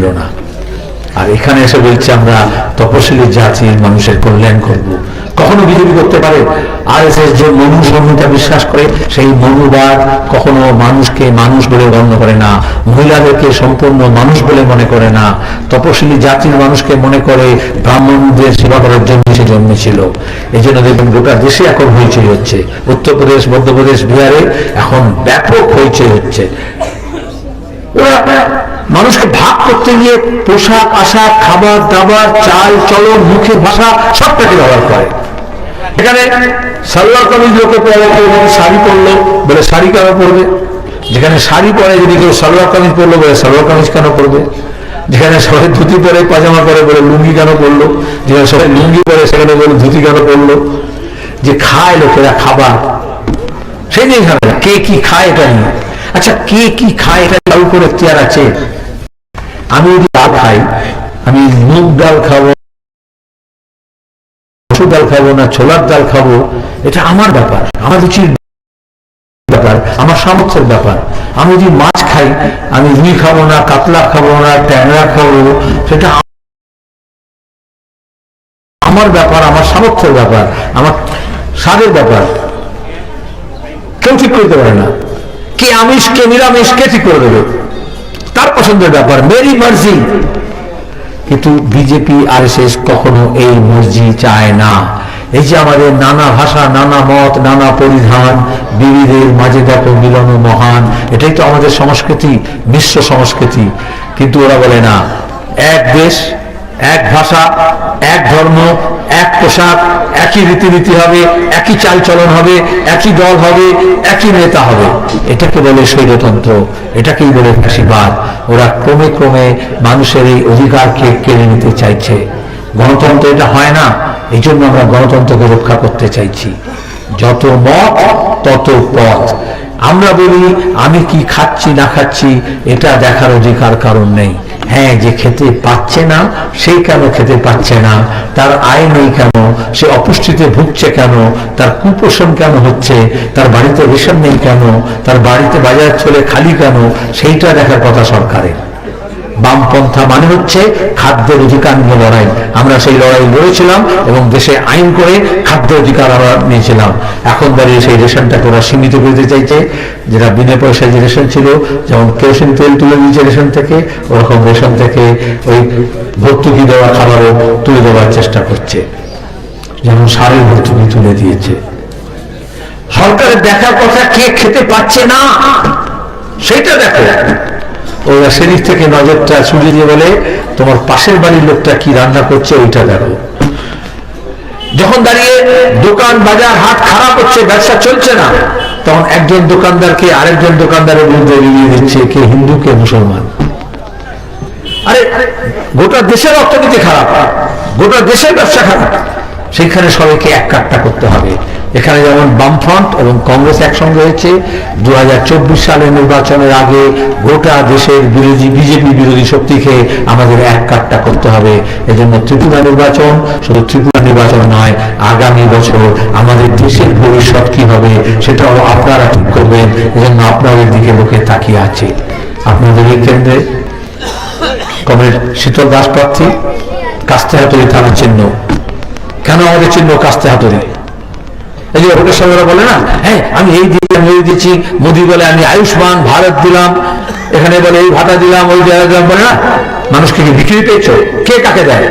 ছিল না। আর এখানে এসে বলছে আমরা তপশিলি জাতির মানুষের কল্যাণ করব। কখনো বিজেপি করতে পারে? আরএসএস যে মনু সংহিতা বিশ্বাস করে, সেই মনুবাদ কখনো মানুষকে মানুষ বলে গণ্য করে না, মহিলাদেরকে সম্পূর্ণ মানুষ বলে মনে করে না, তপশিলি জাতির মানুষকে মনে করে ব্রাহ্মণদের সেবা করার জন্য সে জন্মেছিল। এই জন্য দেখবেন গোটা দেশে এখন হইচই হচ্ছে, উত্তরপ্রদেশ, মধ্যপ্রদেশ, বিহারে এখন ব্যাপক হইচই হচ্ছে। মানুষকে ভাগ করতে গিয়ে পোশাক আশাক, খাবার দাবার, চাল চলন, মুখের ভাষা সবটাকে ব্যবহার করে। এখানে সালোয়ার কামিজ লোকে পরে, শাড়ি পরলো বলে শাড়ি কেন পরবে? যেখানে শাড়ি পরে যদি কেউ সালোয়ার কামিজ পরলো বলে সালোয়ার কামিজ কেন পরবে? যেখানে সবাই ধুতি পরে, পাজামা পরে বলে লুঙ্গি কেন পরলো? যেখানে সবাই লুঙ্গি পরে সেখানে বলে ধুতি কেন পরলো? যে খায় লোকেরা খাবার, সেই নিয়ে ঝামেলা। কে কি খায় এটা নিয়ে। আচ্ছা, কে কি খায় এটা কারোর উপর এখতিয়ার আছে? আমি যদি ডাল খাই, আমি মুগ ডাল খাবো, মসুর ডাল খাবো না ছোলার ডাল খাবো, এটা আমার ব্যাপার, আমার রুচির ব্যাপার, আমার সামর্থ্যের ব্যাপার। আমি যদি মাছ খাই, আমি রুই খাবো না, কাতলা খাবো না, ট্যাংরা খাবো, সেটা আমার ব্যাপার, আমার সামর্থ্যের ব্যাপার, আমার স্বাদের ব্যাপার। কেউ ঠিক করতে পারে না। কে আমিষ কে নিরামিষ কে ঠিক করে দেবে? তার পছন্দের ব্যাপার, মেরি মার্জি। কিন্তু বিজেপি আরএসএস কখনো এই মর্জি চায় না। এই যে আমাদের নানা ভাষা, নানা মত, নানা পরিধান, বিবিধের মাঝে দেখো মিলন মহান, এটাই তো আমাদের সংস্কৃতি, মিশ্র সংস্কৃতি। কিন্তু ওরা বলে না, এক দেশ, এক ভাষা, এক ধর্ম, এক পোশাক, একই রীতিনীতি হবে, একই চালচলন হবে, একই দল হবে, একই নেতা হবে। এটাকে বলে স্বৈরতন্ত্র, এটাকেই বলে ফ্যাসিবাদ। ওরা ক্রমে ক্রমে মানুষের এই অধিকারকে কেড়ে নিতে চাইছে। গণতন্ত্র এটা হয় না, এই জন্য আমরা গণতন্ত্রকে রক্ষা করতে চাইছি। যত মত তত পথ। আমরা বলি আমি কি খাচ্ছি না খাচ্ছি এটা দেখার অধিকার কারণ নেই। হ্যাঁ, যে খেতে পাচ্ছে না সেই কেন খেতে পাচ্ছে না, তার আয় নেই কেন, সে অপুষ্টিতে ভুগছে কেন, তার কুপোষণ কেন হচ্ছে, তার বাড়িতে রেশন নেই কেন, তার বাড়িতে বাজার চলে খালি কেন, সেইটা দেখার কথা সরকারের। বামপন্থা মানে হচ্ছে খাদ্যের অধিকার নিয়ে লড়াই। আমরা সেই লড়াই লড়েছিলাম এবং দেশে আইন করে খাদ্যের অধিকার আমরা নিয়েছিলাম। এখন দাঁড়িয়ে সেই রেশনটাকে ওরা সীমিত করতে চাইছে, যেটা বিনা পয়সায় যে রেশন ছিল, যেমন কেরোসিন তেল তুলে দিয়েছে রেশন থেকে, ওরকম রেশন থেকে ওই ভর্তুকি দেওয়া খাবারও তুলে দেওয়ার চেষ্টা করছে, যেমন সারের ভর্তুকি তুলে দিয়েছে। সরকারের দেখার কথা কে খেতে পাচ্ছে না সেটা দেখো। ওরা সেদিক থেকে নজরটা ছুড়িয়ে দিয়ে বলে তোমার পাশের বাড়ির লোকটা কি রান্না করছে ওইটা দেখো। যখন দাঁড়িয়ে দোকান বাজার হাট খারাপ হচ্ছে, ব্যবসা চলছে না, তখন একজন দোকানদারকে আরেকজন দোকানদারের বিরুদ্ধে এগিয়ে দিচ্ছে, কে হিন্দু কে মুসলমান। আরে গোটা দেশের অর্থনীতি খারাপ, গোটা দেশের ব্যবসা খারাপ, সেখানে সবাইকে এক কাট্টা করতে হবে। এখানে যেমন বামফ্রন্ট এবং কংগ্রেস একসঙ্গে হয়েছে, 2024 সালের নির্বাচনের আগে গোটা দেশের বিরোধী বিজেপি বিরোধী শক্তিকে আমাদের এক কাট্টা করতে হবে। এজন্য ত্রিপুরা নির্বাচন শুধু ত্রিপুরা নির্বাচন নয়, আগামী বছর আমাদের দেশের ভবিষ্যৎ কি হবে সেটাও আপনারা ঠিক করবেন। এজন্য আপনাদের দিকে লোকে তাকিয়ে আছে। আপনাদের এই কেন্দ্রে কমরেড শীতল দাস প্রার্থী, কাস্তে হাতুড়ি থানার চিহ্ন। কেন আমাদের চিহ্ন কাস্তে হাতুড়ি? এই যে ভোটের সময় বলে না, হ্যাঁ আমি এই দিলাম এই দিচ্ছি, মোদী বলে আমি আয়ুষ্মান ভারত দিলাম, এখানে বলে এই ভাতা দিলাম, ওই জায়গায় দিলাম, বলে না। মানুষকে কি বিক্রি পেয়েছ? কে কাকে দেয়?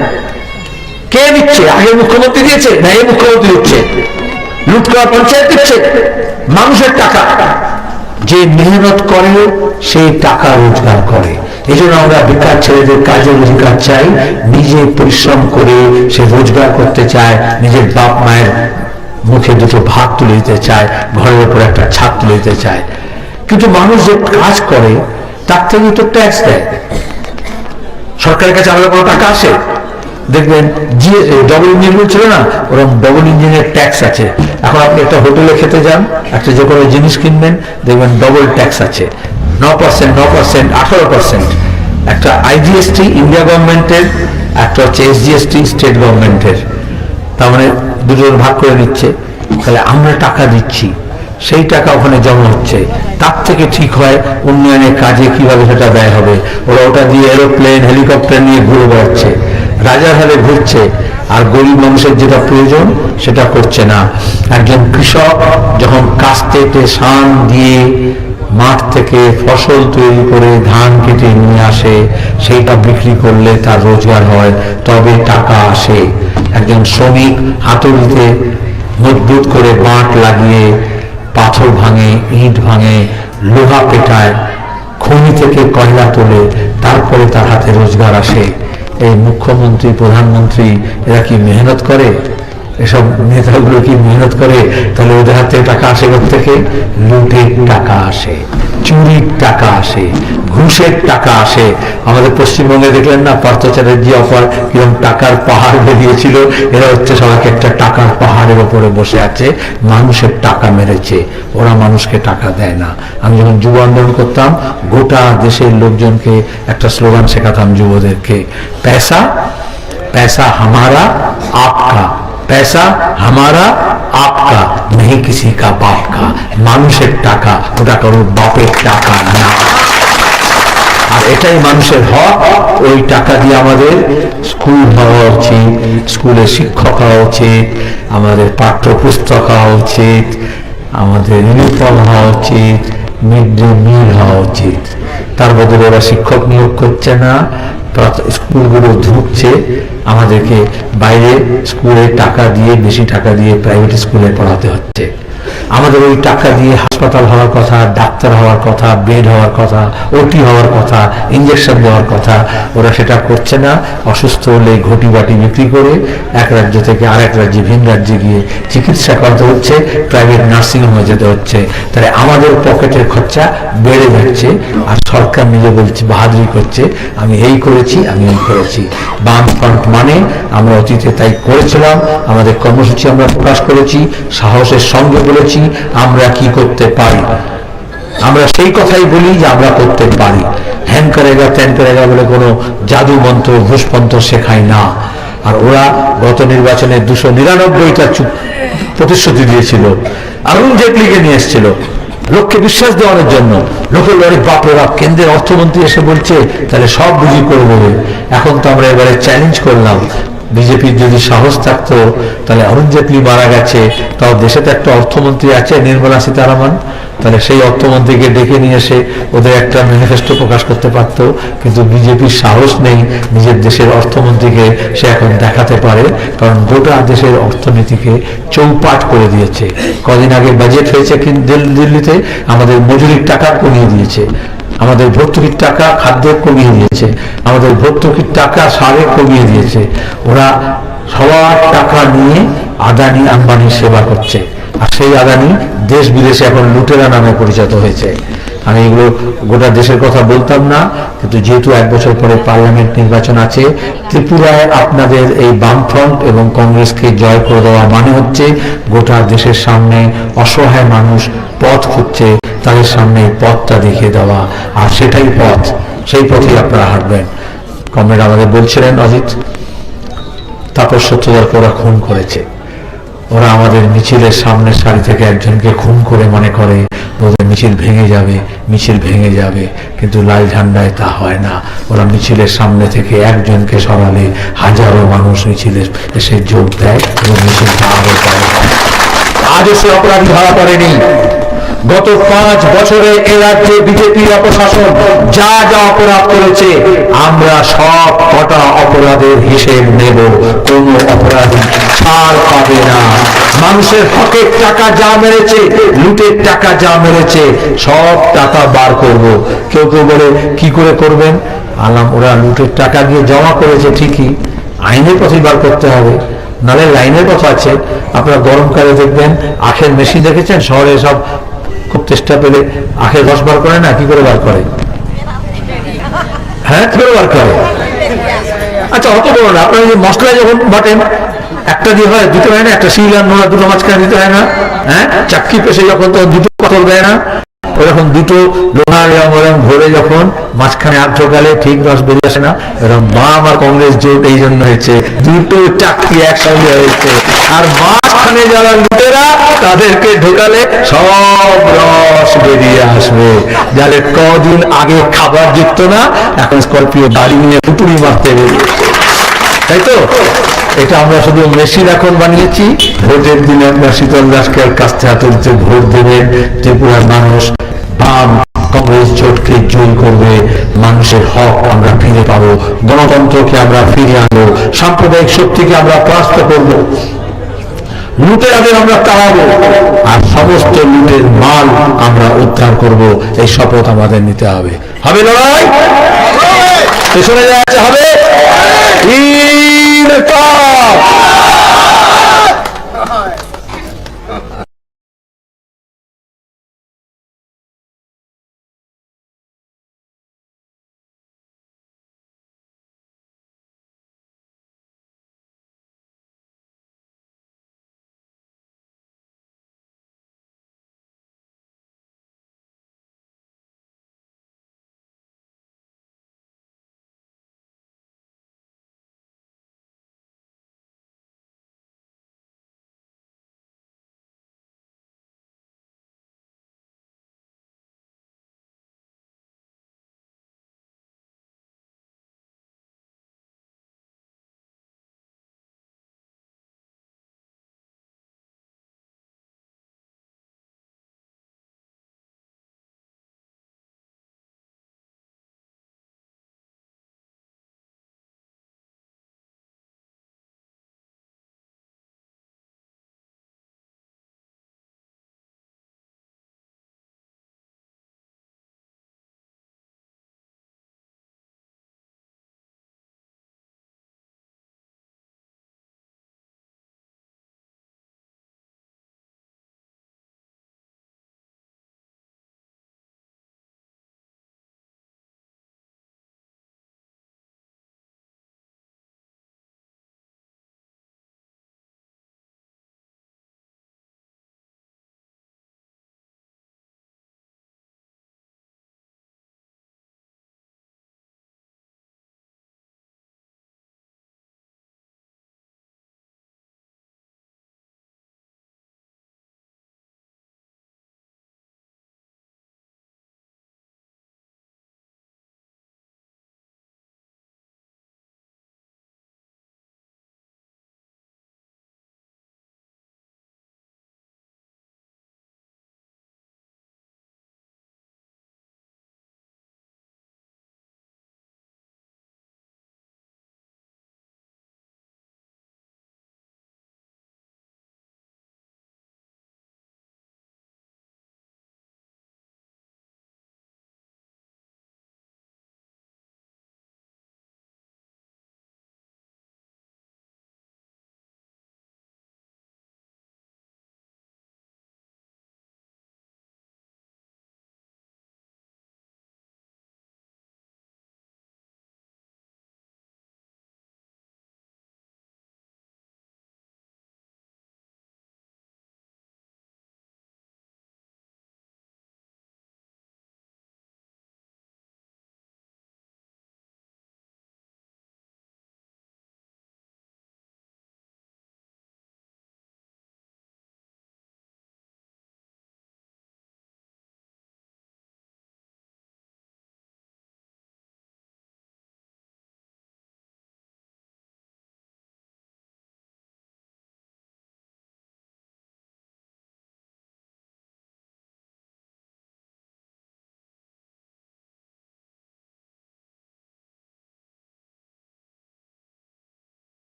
কে দিচ্ছে? আগে মুখ্যমন্ত্রী দিয়েছে না এই মুখ্যমন্ত্রী দিচ্ছে? লুট করা পঞ্চায়েত দিচ্ছে মানুষের টাকা। যে মেহনত করে সেই টাকা রোজগার করে। এই জন্য আমরা বেকার ছেলেদের কাজের অধিকার চাই। নিজে পরিশ্রম করে সে রোজগার করতে চায়, নিজের বাপ মায়ের মুখে দুটো ভাত তুলে দিতে চায়, ঘরের উপর একটা ছাদ তুলে দিতে চায়। কিন্তু মানুষ যে কাজ করে তার থেকে তো ট্যাক্স দেয়। সরকারের কাছে আলাদা কোনো টাকা আসে? দেখবেন ডবল ইঞ্জিন ছিল না, ওরকম ডবল ইঞ্জিনের ট্যাক্স আছে। এখন আপনি একটা হোটেলে খেতে যান, একটা যে কোনো জিনিস কিনবেন, দেখবেন ডবল ট্যাক্স আছে, 9%, 9%, 18%। একটা আইজিএসটি ইন্ডিয়া গভর্নমেন্টের, একটা হচ্ছে এসজিএসটি স্টেট গভর্নমেন্টের। তার মানে দুজন ভাগ করে নিচ্ছে। তাহলে আমরা টাকা দিচ্ছি, সেই টাকা ওখানে জমা হচ্ছে, তার থেকে ঠিক হয় উন্নয়নের কাজে কিভাবে সেটা ব্যয় হবে। ওরা ওটা দিয়ে এরোপ্লেন হেলিকপ্টার নিয়ে ঘুরে বেড়াচ্ছে, রাজার হালে ঘুরছে, আর গরিব মানুষের যেটা প্রয়োজন সেটা করছে না। একজন কৃষক যখন কাস্তে সান দিয়ে মাঠ থেকে ফসল তৈরি করে ধান কেটে নিয়ে আসে, সেইটা বিক্রি করলে তার রোজগার হয়, তবে টাকা আসে। একজন শ্রমিক হাতুড়িতে মজবুত করে বাঁট লাগিয়ে পাথর ভাঙে, ইট ভাঙে, লোহা পেটায়, খনি থেকে কয়লা তোলে, তারপরে তার হাতে রোজগার আসে। এই মুখ্যমন্ত্রী প্রধানমন্ত্রী এরা কি মেহনত করে? এসব নেতাগুলো কি মেহনত করে? তাহলে ওদের হাতে টাকা আসে থেকে? লুটের টাকা আসে, চুরির টাকা আসে, ঘুষের টাকা আসে। আমাদের পশ্চিমবঙ্গে দেখলেন না পার্থ চ্যাটার্জি অফার কিরকম টাকার পাহাড় বেরিয়েছিল। এরা হচ্ছে সবাইকে একটা টাকার পাহাড়ের ওপরে বসে আছে, মানুষের টাকা মেরেছে, ওরা মানুষকে টাকা দেয় না। আমি যখন যুব আন্দোলন করতাম গোটা দেশের লোকজনকে একটা স্লোগান শেখাতাম যুবদেরকে, पैसा पैसा हमारा आपका, पैसा हमारा आपका, नहीं किसी का बाप का। মানুষের টাকা, ওটা কারোর বাপের টাকা না। আর এটাই মানুষের হক। ওই টাকা দিয়ে আমাদের স্কুল হওয়া উচিত, স্কুলে শিক্ষক হওয়া উচিত, আমাদের পাঠ্যপুস্তক হওয়া উচিত, আমাদের ইউনিফর্ম হওয়া উচিত, মিড ডে মিল হওয়া উচিত। তার বদলে ওরা শিক্ষক নিয়োগ করছে না, স্কুলগুলো ঢুকছে, আমাদেরকে বাইরে স্কুলে টাকা দিয়ে, বেশি টাকা দিয়ে প্রাইভেট স্কুলে পড়াতে হচ্ছে। আমাদের ওই টাকা দিয়ে হাসপাতাল হওয়ার কথা, ডাক্তার হওয়ার কথা, বেড হওয়ার কথা, ওটি হওয়ার কথা, ইঞ্জেকশন দেওয়ার কথা, ওরা সেটা করছে না। অসুস্থ হলে ঘটি বাটি বিক্রি করে এক রাজ্য থেকে আরেক রাজ্যে, ভিন রাজ্যে গিয়ে চিকিৎসা করাতে হচ্ছে, প্রাইভেট নার্সিংহোমে যেতে হচ্ছে। তাহলে আমাদের পকেটের খরচা বেড়ে যাচ্ছে, আর সরকার নিজে বলছে, বাহাদুরি করছে, আমি এই করেছি, আমি এই করেছি। বামফ্রন্ট মানে আমরা অতীতে তাই করেছিলাম, আমাদের কর্মসূচি আমরা প্রকাশ করেছি, সাহসের সঙ্গে বলেছি আমরা কি করতে পারি। আমরা সেই কথাই বলি যে আমরা করতে পারি। হ্যান করেগা ত্যান করেগা বলে কোনো জাদু মন্ত্র ঘুষপন্ত্র শেখায় না। আর ওরা গত নির্বাচনে 299টা প্রতিশ্রুতি দিয়েছিল, অরুণ জেটলিকে নিয়ে এসেছিল লোককে বিশ্বাস দেওয়ানোর জন্য। লোকের লড়ে বাপরে বাপ, কেন্দ্রের অর্থমন্ত্রী এসে বলছে তাহলে সব বুঝি করবো। এখন তো আমরা এবারে চ্যালেঞ্জ করলাম, বিজেপির যদি সাহস থাকতো তাহলে অরুণ জেটলি মারা গেছে, তাও দেশে তো একটা অর্থমন্ত্রী আছে নির্মলা সীতারামন, তাহলে সেই অর্থমন্ত্রীকে ডেকে নিয়ে এসে ওদের একটা ম্যানিফেস্টো প্রকাশ করতে পারত। কিন্তু বিজেপির সাহস নেই নিজের দেশের অর্থমন্ত্রীকে সে এখন দেখাতে পারে, কারণ গোটা দেশের অর্থনীতিকে চৌপাট করে দিয়েছে। কদিন আগে বাজেট হয়েছে দিল্লিতে, আমাদের মজুরির টাকা কমিয়ে দিয়েছে, আমাদের ভর্তুকির টাকা খাদ্যে কমিয়ে দিয়েছে, আমাদের ভর্তুকির টাকা সারে কমিয়ে দিয়েছে। ওরা সবার টাকা নিয়ে আদানি আম্বানির সেবা করছে, আর সেই আদানি দেশ বিদেশে এখন লুটেরা নামে পরিচিত হয়েছে। আমি এগুলো গোটা দেশের কথা বলতাম না, কিন্তু যেহেতু 1 বছর পরে পার্লামেন্ট নির্বাচন আছে, ত্রিপুরায় আপনাদের এই বামফ্রন্ট এবং কংগ্রেসকে জয় করে দেওয়া মানে হচ্ছে গোটা দেশের সামনে অসহায় মানুষ পথ খুঁজছে, তাদের সামনে পথটা দেখিয়ে দেওয়া, আর সেটাই পথ, সেই পথেই আপনারা হাঁটবেন। কমরেড আমাদের বলছিলেন অজিত, তাপস সত্যদারকে ওরা খুন করেছে, ওরা আমাদের মিছিলের সামনের সারি থেকে একজনকে খুন করে মনে করে ওদের মিছিল ভেঙে যাবে, মিছিল ভেঙে যাবে, কিন্তু লাল ঝান্ডায় তা হয় না। ওরা মিছিলের সামনে থেকে একজনকে সরালে হাজারো মানুষ মিছিলে এসে যোগ দেয় এবং মিছিলটা আরো করে। আজও সে অপরাধী ধরা পড়েনি। গত 5 বছরে এ রাজ্যে বিজেপির অপশাসন যা যা অপরাধ করেছে, আমরা সব কটা অপরাধের হিসেব নেব, কোন অপরাধী ছাড় পাবে না। মানুষের হকের টাকা যা মেরেছে, লুটের টাকা যা মেরেছে, সব টাকা বার করব। কেউ কেউ বলে কি করে করবেন? আলাম, ওরা লুটের টাকা দিয়ে জমা করেছে ঠিকই, আইনের পথে বার করতে হবে, নাহলে লাইনের কথা আছে। আপনারা গরমকালে দেখবেন আখের মেশিন দেখেছেন, শহরে সব খুব চেষ্টা পেলে আখের রস বার করে না, কি করে বার করে? হ্যাঁ, কি করে বার করে? আচ্ছা, অত বড় না, আপনারা যে মশলা যখন বাটেন একটা দিয়ে হয়, দুটো হয় না, একটা শিল আর নোড়া দুটো মাঝখানে দিতে হয় না? হ্যাঁ, চাকরি পেশে যখন তো দুটো কতল দেয় না, ওরকম দুটো লোহার রং ভরে যখন মাঝখানে আর্ধকালে ঠিক রস বেরিয়ে আসে না, এরকম বাম আর কংগ্রেস জোট এই জন্য হয়েছে, দুটো চাকরি একসঙ্গে হয়েছে। আর মাঝখানে যারা লুটেরা তাদেরকে ঢোকালে সব রস বেরিয়ে আসবে। যাদের কদিন আগে খাবার জিতত না, এখন স্করপিও গাড়ি নিয়ে পুতুড়ি মারতে বেরিয়েছে, তাই তো? এটা আমরা শুধু মেশিন এখন বানিয়েছি। ভোটের দিনে আপনার শীতল দাসকে কাছ থেকে হাতে দিতে ভোট দেবেন, ত্রিপুরার মানুষ বাম কংগ্রেস জোটকে জয়ী করবে, মানুষের হক আমরা ফিরে পাবো, গণতন্ত্রকে আমরা ফিরে আনবো, সাম্প্রদায়িক শক্তিকে আমরা পরাস্ত করবো, লুটেরাদের আমরা তাড়াবো, আর সমস্ত লুটের মাল আমরা উদ্ধার করব। এই শপথ আমাদের নিতে হবে। হবে লড়াই, পেছনে যাচ্ছে হবে।